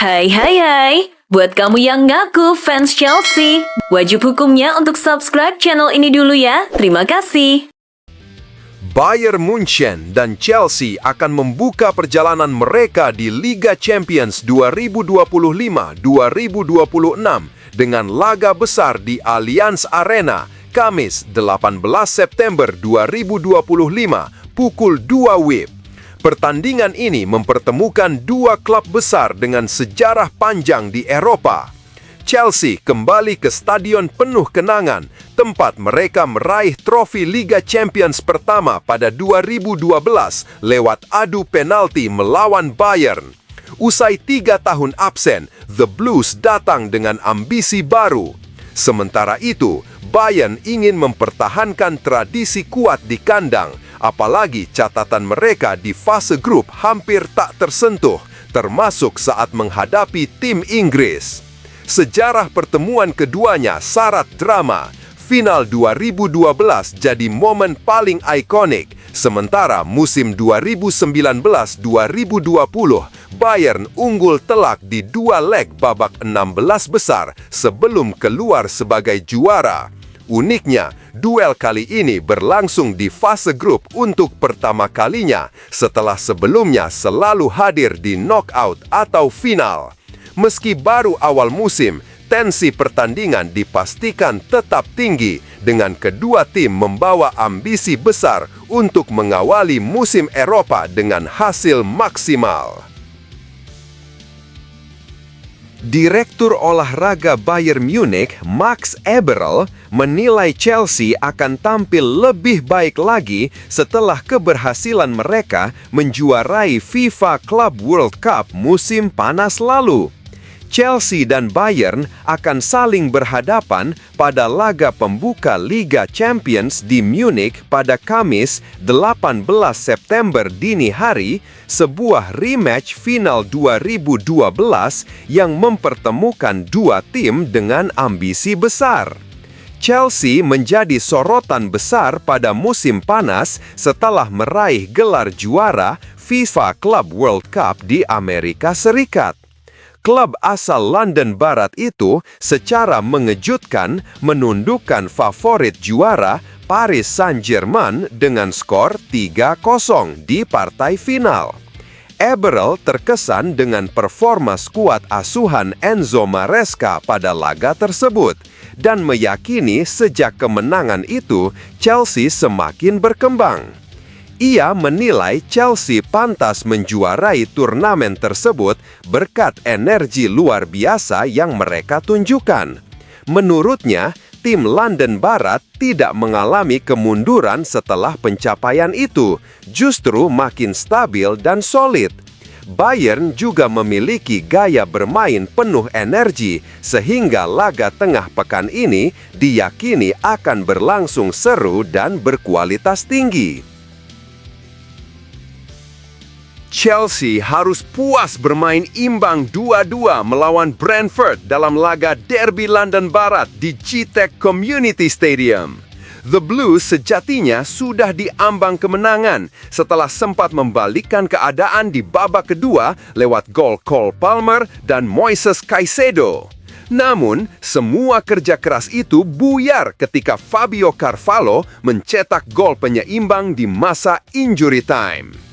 Hai hai hai, buat kamu yang ngaku fans Chelsea, wajib hukumnya untuk subscribe channel ini dulu ya. Terima kasih. Bayern Munchen dan Chelsea akan membuka perjalanan mereka di Liga Champions 2025-2026 dengan laga besar di Allianz Arena, Kamis 18 September 2025, pukul 2 WIB. Pertandingan ini mempertemukan dua klub besar dengan sejarah panjang di Eropa. Chelsea kembali ke stadion penuh kenangan, tempat mereka meraih trofi Liga Champions pertama pada 2012 lewat adu penalti melawan Bayern. Usai 3 tahun absen, The Blues datang dengan ambisi baru. Sementara itu, Bayern ingin mempertahankan tradisi kuat di kandang, apalagi catatan mereka di fase grup hampir tak tersentuh, termasuk saat menghadapi tim Inggris. Sejarah pertemuan keduanya syarat drama. Final 2012 jadi momen paling ikonik, sementara musim 2019-2020 Bayern unggul telak di 2 leg babak 16 besar sebelum keluar sebagai juara. Uniknya, duel kali ini berlangsung di fase grup untuk pertama kalinya setelah sebelumnya selalu hadir di knockout atau final. Meski baru awal musim, tensi pertandingan dipastikan tetap tinggi dengan kedua tim membawa ambisi besar untuk mengawali musim Eropa dengan hasil maksimal. Direktur olahraga Bayern Munich, Max Eberl, menilai Chelsea akan tampil lebih baik lagi setelah keberhasilan mereka menjuarai FIFA Club World Cup musim panas lalu. Chelsea dan Bayern akan saling berhadapan pada laga pembuka Liga Champions di Munich pada Kamis 18 September dini hari, sebuah rematch final 2012 yang mempertemukan dua tim dengan ambisi besar. Chelsea menjadi sorotan besar pada musim panas setelah meraih gelar juara FIFA Club World Cup di Amerika Serikat. Klub asal London Barat itu secara mengejutkan menundukkan favorit juara Paris Saint-Germain dengan skor 3-0 di partai final. Eberl terkesan dengan performa skuad asuhan Enzo Maresca pada laga tersebut dan meyakini sejak kemenangan itu Chelsea semakin berkembang. Ia menilai Chelsea pantas menjuarai turnamen tersebut berkat energi luar biasa yang mereka tunjukkan. Menurutnya, tim London Barat tidak mengalami kemunduran setelah pencapaian itu, justru makin stabil dan solid. Bayern juga memiliki gaya bermain penuh energi, sehingga laga tengah pekan ini diyakini akan berlangsung seru dan berkualitas tinggi. Chelsea harus puas bermain imbang 2-2 melawan Brentford dalam laga derby London Barat di Gtech Community Stadium. The Blues sejatinya sudah diambang kemenangan setelah sempat membalikkan keadaan di babak kedua lewat gol Cole Palmer dan Moises Caicedo. Namun, semua kerja keras itu buyar ketika Fabio Carvalho mencetak gol penyeimbang di masa injury time.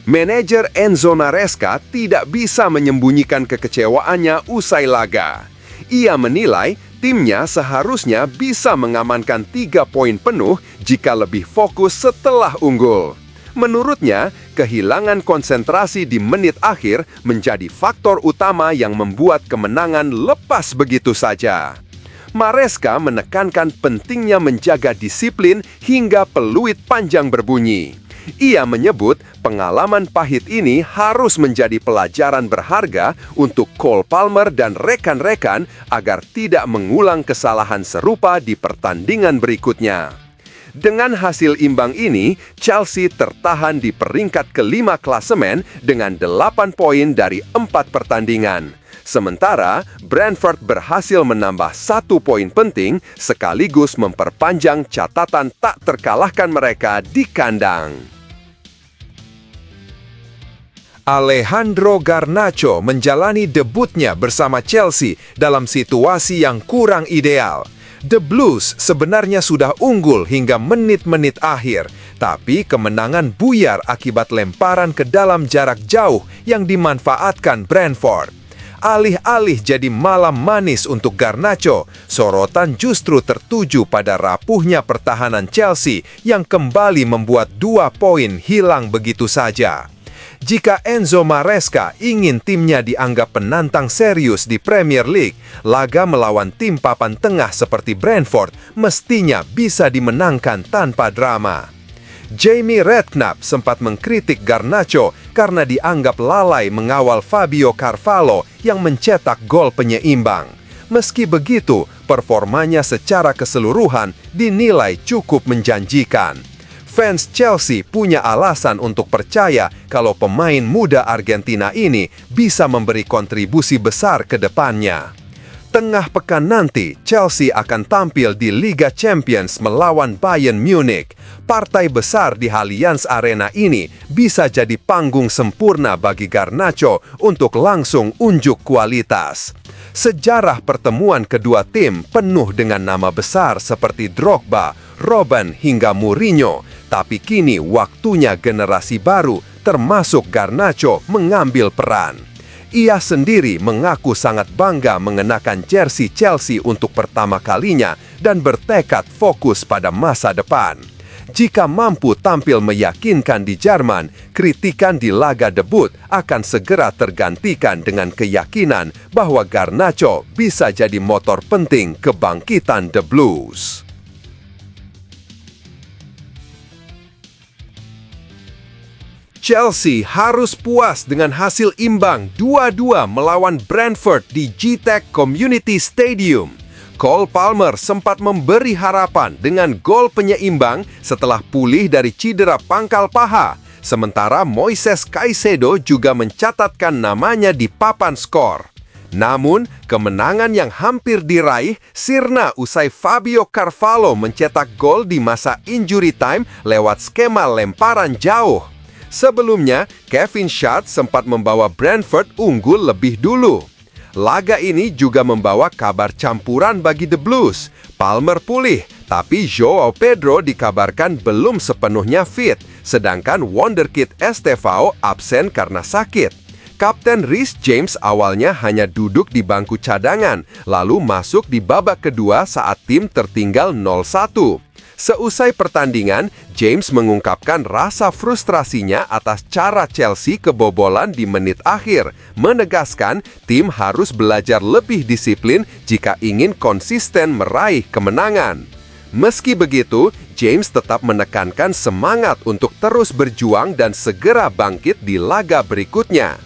Manajer Enzo Maresca tidak bisa menyembunyikan kekecewaannya usai laga. Ia menilai timnya seharusnya bisa mengamankan 3 poin penuh jika lebih fokus setelah unggul. Menurutnya, kehilangan konsentrasi di menit akhir menjadi faktor utama yang membuat kemenangan lepas begitu saja. Maresca menekankan pentingnya menjaga disiplin hingga peluit panjang berbunyi. Ia menyebut pengalaman pahit ini harus menjadi pelajaran berharga untuk Cole Palmer dan rekan-rekan agar tidak mengulang kesalahan serupa di pertandingan berikutnya. Dengan hasil imbang ini, Chelsea tertahan di peringkat kelima klasemen dengan 8 poin dari 4 pertandingan. Sementara, Brentford berhasil menambah 1 poin penting sekaligus memperpanjang catatan tak terkalahkan mereka di kandang. Alejandro Garnacho menjalani debutnya bersama Chelsea dalam situasi yang kurang ideal. The Blues sebenarnya sudah unggul hingga menit-menit akhir, tapi kemenangan buyar akibat lemparan ke dalam jarak jauh yang dimanfaatkan Brentford. Alih-alih jadi malam manis untuk Garnacho, sorotan justru tertuju pada rapuhnya pertahanan Chelsea yang kembali membuat 2 poin hilang begitu saja. Jika Enzo Maresca ingin timnya dianggap penantang serius di Premier League, laga melawan tim papan tengah seperti Brentford mestinya bisa dimenangkan tanpa drama. Jamie Redknapp sempat mengkritik Garnacho karena dianggap lalai mengawal Fabio Carvalho yang mencetak gol penyeimbang. Meski begitu, performanya secara keseluruhan dinilai cukup menjanjikan. Fans Chelsea punya alasan untuk percaya kalau pemain muda Argentina ini bisa memberi kontribusi besar ke depannya. Tengah pekan nanti, Chelsea akan tampil di Liga Champions melawan Bayern Munich. Partai besar di Allianz Arena ini bisa jadi panggung sempurna bagi Garnacho untuk langsung unjuk kualitas. Sejarah pertemuan kedua tim penuh dengan nama besar seperti Drogba, Robben hingga Mourinho, tapi kini waktunya generasi baru termasuk Garnacho mengambil peran. Ia sendiri mengaku sangat bangga mengenakan jersey Chelsea untuk pertama kalinya dan bertekad fokus pada masa depan. Jika mampu tampil meyakinkan di Jerman, kritikan di laga debut akan segera tergantikan dengan keyakinan bahwa Garnacho bisa jadi motor penting kebangkitan The Blues. Chelsea harus puas dengan hasil imbang 2-2 melawan Brentford di Gtech Community Stadium. Cole Palmer sempat memberi harapan dengan gol penyeimbang setelah pulih dari cedera pangkal paha, sementara Moises Caicedo juga mencatatkan namanya di papan skor. Namun, kemenangan yang hampir diraih sirna usai Fabio Carvalho mencetak gol di masa injury time lewat skema lemparan jauh. Sebelumnya, Kevin Schade sempat membawa Brentford unggul lebih dulu. Laga ini juga membawa kabar campuran bagi The Blues. Palmer pulih, tapi Joao Pedro dikabarkan belum sepenuhnya fit, sedangkan wonderkid Estevao absen karena sakit. Kapten Reece James awalnya hanya duduk di bangku cadangan, lalu masuk di babak kedua saat tim tertinggal 0-1. Seusai pertandingan, James mengungkapkan rasa frustrasinya atas cara Chelsea kebobolan di menit akhir, menegaskan tim harus belajar lebih disiplin jika ingin konsisten meraih kemenangan. Meski begitu, James tetap menekankan semangat untuk terus berjuang dan segera bangkit di laga berikutnya.